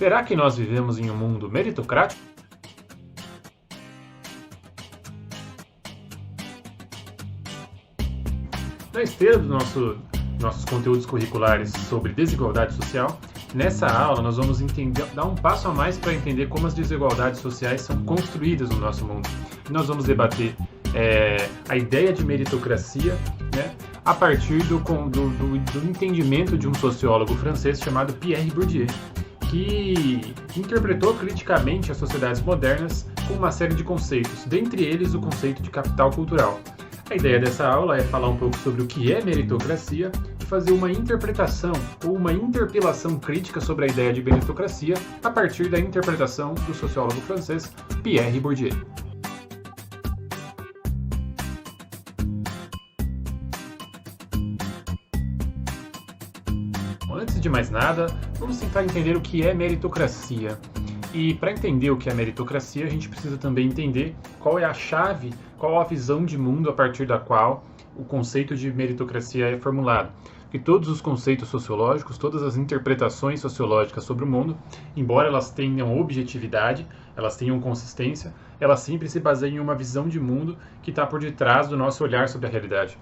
Será que nós vivemos em um mundo meritocrático? Na esteira dos nossos conteúdos curriculares sobre desigualdade social, nessa aula nós vamos dar um passo a mais para entender como as desigualdades sociais são construídas no nosso mundo. E nós vamos debater a ideia de meritocracia, né, a partir do entendimento de um sociólogo francês chamado Pierre Bourdieu, que interpretou criticamente as sociedades modernas com uma série de conceitos, dentre eles o conceito de capital cultural. A ideia dessa aula é falar um pouco sobre o que é meritocracia e fazer uma interpretação ou uma interpelação crítica sobre a ideia de meritocracia a partir da interpretação do sociólogo francês Pierre Bourdieu. Antes de mais nada, vamos tentar entender o que é meritocracia. E para entender o que é meritocracia, a gente precisa também entender qual é a chave, qual a visão de mundo a partir da qual o conceito de meritocracia é formulado. Porque todos os conceitos sociológicos, todas as interpretações sociológicas sobre o mundo, embora elas tenham objetividade, elas tenham consistência, elas sempre se baseiam em uma visão de mundo que está por detrás do nosso olhar sobre a realidade.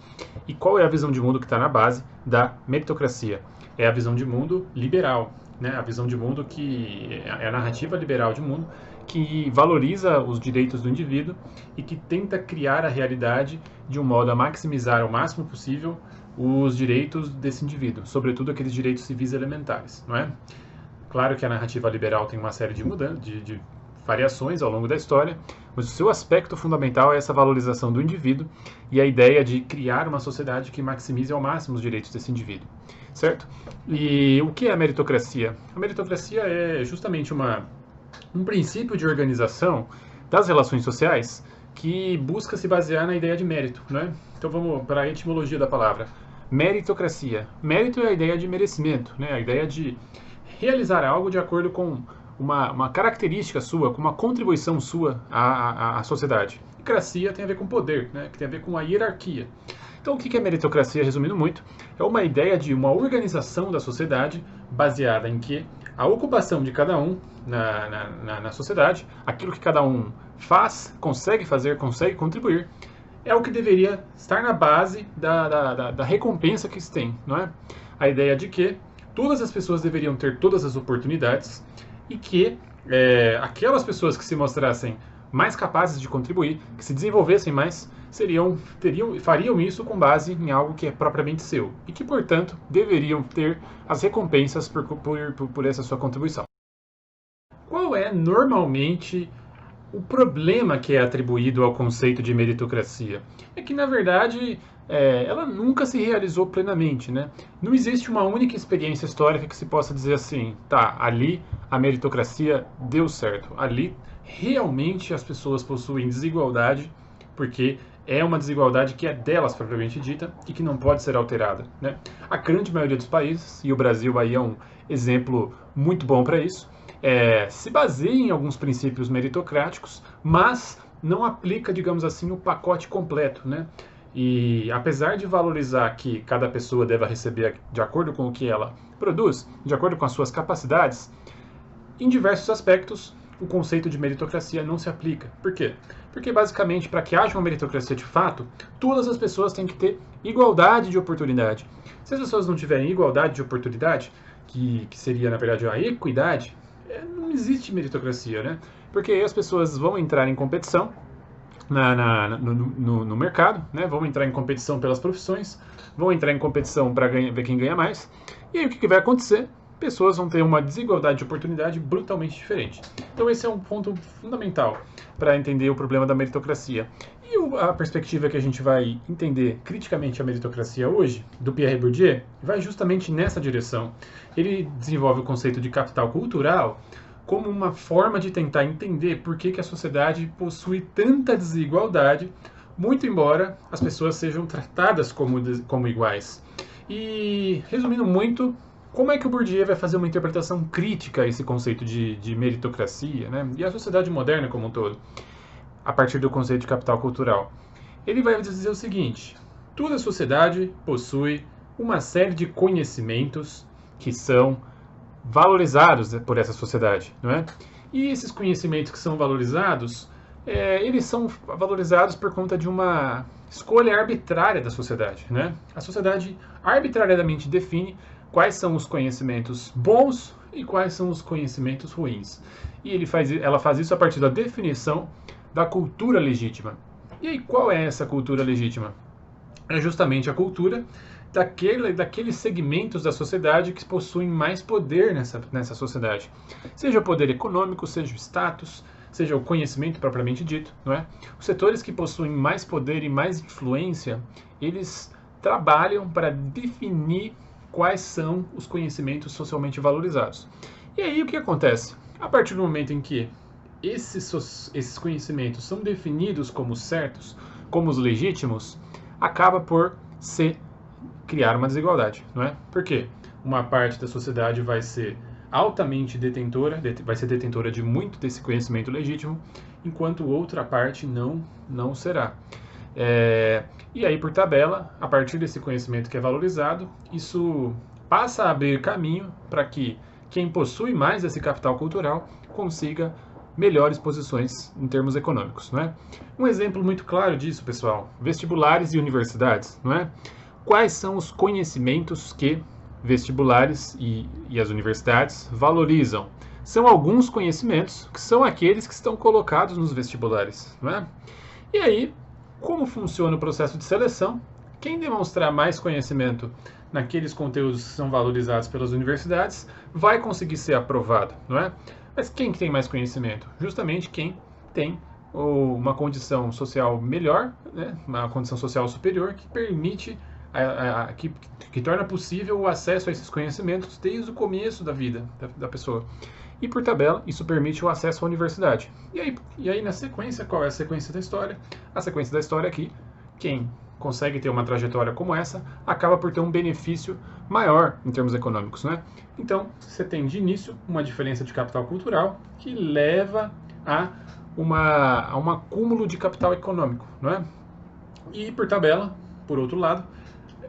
E qual é a visão de mundo que está na base da meritocracia? É a visão de mundo liberal, né? A visão de mundo que é a narrativa liberal de mundo, que valoriza os direitos do indivíduo e que tenta criar a realidade de um modo a maximizar ao máximo possível os direitos desse indivíduo, sobretudo aqueles direitos civis elementares, não é? Claro que a narrativa liberal tem uma série de mudanças, de variações ao longo da história, mas o seu aspecto fundamental é essa valorização do indivíduo e a ideia de criar uma sociedade que maximize ao máximo os direitos desse indivíduo, certo? E o que é a meritocracia? A meritocracia é justamente um princípio de organização das relações sociais que busca se basear na ideia de mérito, né? Então vamos para a etimologia da palavra. Meritocracia. Mérito é a ideia de merecimento, né? A ideia de realizar algo de acordo com uma característica sua, com uma contribuição sua à sociedade. E cracia tem a ver com poder, né? Que tem a ver com a hierarquia. Então, o que é meritocracia, resumindo muito? É uma ideia de uma organização da sociedade baseada em que a ocupação de cada um na sociedade, aquilo que cada um faz, consegue fazer, consegue contribuir, é o que deveria estar na base da recompensa que se tem, não é? A ideia de que todas as pessoas deveriam ter todas as oportunidades e que aquelas pessoas que se mostrassem mais capazes de contribuir, que se desenvolvessem mais, fariam isso com base em algo que é propriamente seu e que, portanto, deveriam ter as recompensas por essa sua contribuição. Qual é, normalmente, o problema que é atribuído ao conceito de meritocracia? É que, na verdade, ela nunca se realizou plenamente, né? Não existe uma única experiência histórica que se possa dizer assim, tá, ali a meritocracia deu certo, ali realmente as pessoas possuem desigualdade, porque é uma desigualdade que é delas propriamente dita e que não pode ser alterada, né? A grande maioria dos países, e o Brasil aí é um exemplo muito bom para isso, se baseia em alguns princípios meritocráticos, mas não aplica, digamos assim, o pacote completo, né? E apesar de valorizar que cada pessoa deva receber de acordo com o que ela produz, de acordo com as suas capacidades, em diversos aspectos o conceito de meritocracia não se aplica. Por quê? Porque basicamente, para que haja uma meritocracia de fato, todas as pessoas têm que ter igualdade de oportunidade. Se as pessoas não tiverem igualdade de oportunidade, que seria na verdade a equidade, não existe meritocracia, né? Porque aí as pessoas vão entrar em competição no mercado, né? Vão entrar em competição pelas profissões, vão entrar em competição para ver quem ganha mais, e aí o que vai acontecer? Pessoas vão ter uma desigualdade de oportunidade brutalmente diferente. Então esse é um ponto fundamental para entender o problema da meritocracia. E a perspectiva que a gente vai entender criticamente a meritocracia hoje, do Pierre Bourdieu, vai justamente nessa direção. Ele desenvolve o conceito de capital cultural como uma forma de tentar entender por que a sociedade possui tanta desigualdade, muito embora as pessoas sejam tratadas como iguais. E, resumindo muito, como é que o Bourdieu vai fazer uma interpretação crítica a esse conceito de meritocracia, né? E a sociedade moderna como um todo, a partir do conceito de capital cultural? Ele vai dizer o seguinte: toda sociedade possui uma série de conhecimentos que são valorizados por essa sociedade, não é? E esses conhecimentos que são valorizados, eles são valorizados por conta de uma escolha arbitrária da sociedade, né? A sociedade arbitrariamente define quais são os conhecimentos bons e quais são os conhecimentos ruins. E ela faz isso a partir da definição da cultura legítima. E aí, qual é essa cultura legítima? É justamente a cultura daqueles segmentos da sociedade que possuem mais poder nessa sociedade. Seja o poder econômico, seja o status, seja o conhecimento propriamente dito, não é? Os setores que possuem mais poder e mais influência, eles trabalham para definir quais são os conhecimentos socialmente valorizados. E aí o que acontece? A partir do momento em que esses conhecimentos são definidos como certos, como os legítimos, acaba por criar uma desigualdade, não é? Por quê? Uma parte da sociedade vai ser altamente detentora, vai ser detentora de muito desse conhecimento legítimo, enquanto outra parte não será. E aí, por tabela, a partir desse conhecimento que é valorizado, isso passa a abrir caminho para que quem possui mais esse capital cultural consiga melhores posições em termos econômicos, não é? Um exemplo muito claro disso, pessoal, vestibulares e universidades, não é? Quais são os conhecimentos que vestibulares e as universidades valorizam? São alguns conhecimentos que são aqueles que estão colocados nos vestibulares, não é? E aí, como funciona o processo de seleção? Quem demonstrar mais conhecimento naqueles conteúdos que são valorizados pelas universidades vai conseguir ser aprovado, não é? Mas quem tem mais conhecimento? Justamente quem tem uma condição social melhor, né? Uma condição social superior que permite, que torna possível o acesso a esses conhecimentos desde o começo da vida da pessoa. E por tabela, isso permite o acesso à universidade. E aí na sequência, qual é a sequência da história? A sequência da história aqui, quem consegue ter uma trajetória como essa, acaba por ter um benefício maior em termos econômicos, né? Então, você tem de início uma diferença de capital cultural que leva a um acúmulo de capital econômico, não é? E por tabela, por outro lado,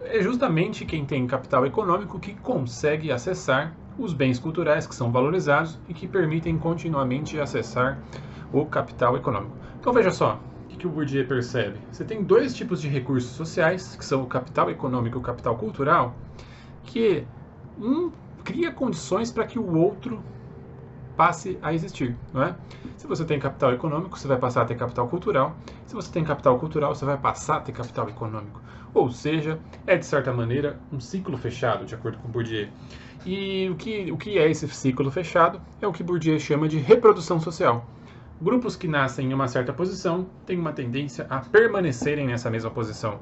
é justamente quem tem capital econômico que consegue acessar os bens culturais que são valorizados e que permitem continuamente acessar o capital econômico. Então veja só, o que o Bourdieu percebe? Você tem dois tipos de recursos sociais, que são o capital econômico e o capital cultural, que um cria condições para que o outro passe a existir, não é? Se você tem capital econômico, você vai passar a ter capital cultural. Se você tem capital cultural, você vai passar a ter capital econômico. Ou seja, é de certa maneira um ciclo fechado, de acordo com Bourdieu. E o que é esse ciclo fechado? É o que Bourdieu chama de reprodução social. Grupos que nascem em uma certa posição têm uma tendência a permanecerem nessa mesma posição.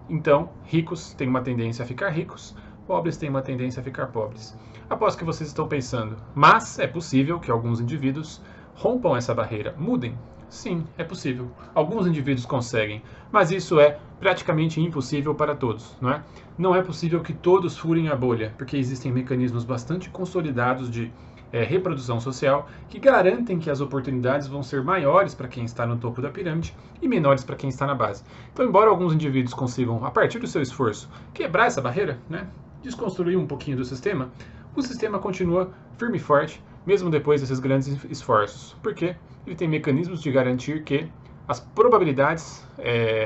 Então, ricos têm uma tendência a ficar ricos, pobres têm uma tendência a ficar pobres. Aposto que vocês estão pensando, mas é possível que alguns indivíduos rompam essa barreira, mudem. Sim, é possível. Alguns indivíduos conseguem, mas isso é praticamente impossível para todos, não é? Não é possível que todos furem a bolha, porque existem mecanismos bastante consolidados de reprodução social que garantem que as oportunidades vão ser maiores para quem está no topo da pirâmide e menores para quem está na base. Então, embora alguns indivíduos consigam, a partir do seu esforço, quebrar essa barreira, né, desconstruir um pouquinho do sistema, o sistema continua firme e forte, mesmo depois desses grandes esforços, porque ele tem mecanismos de garantir que as probabilidades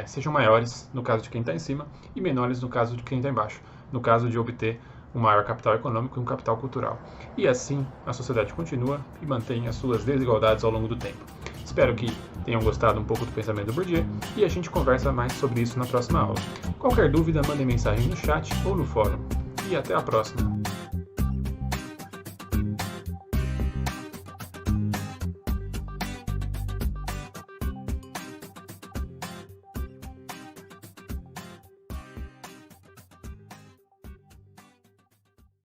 sejam maiores no caso de quem está em cima e menores no caso de quem está embaixo, no caso de obter um maior capital econômico e um capital cultural. E assim a sociedade continua e mantém as suas desigualdades ao longo do tempo. Espero que tenham gostado um pouco do pensamento do Bourdieu e a gente conversa mais sobre isso na próxima aula. Qualquer dúvida, mandem mensagem no chat ou no fórum. E até a próxima!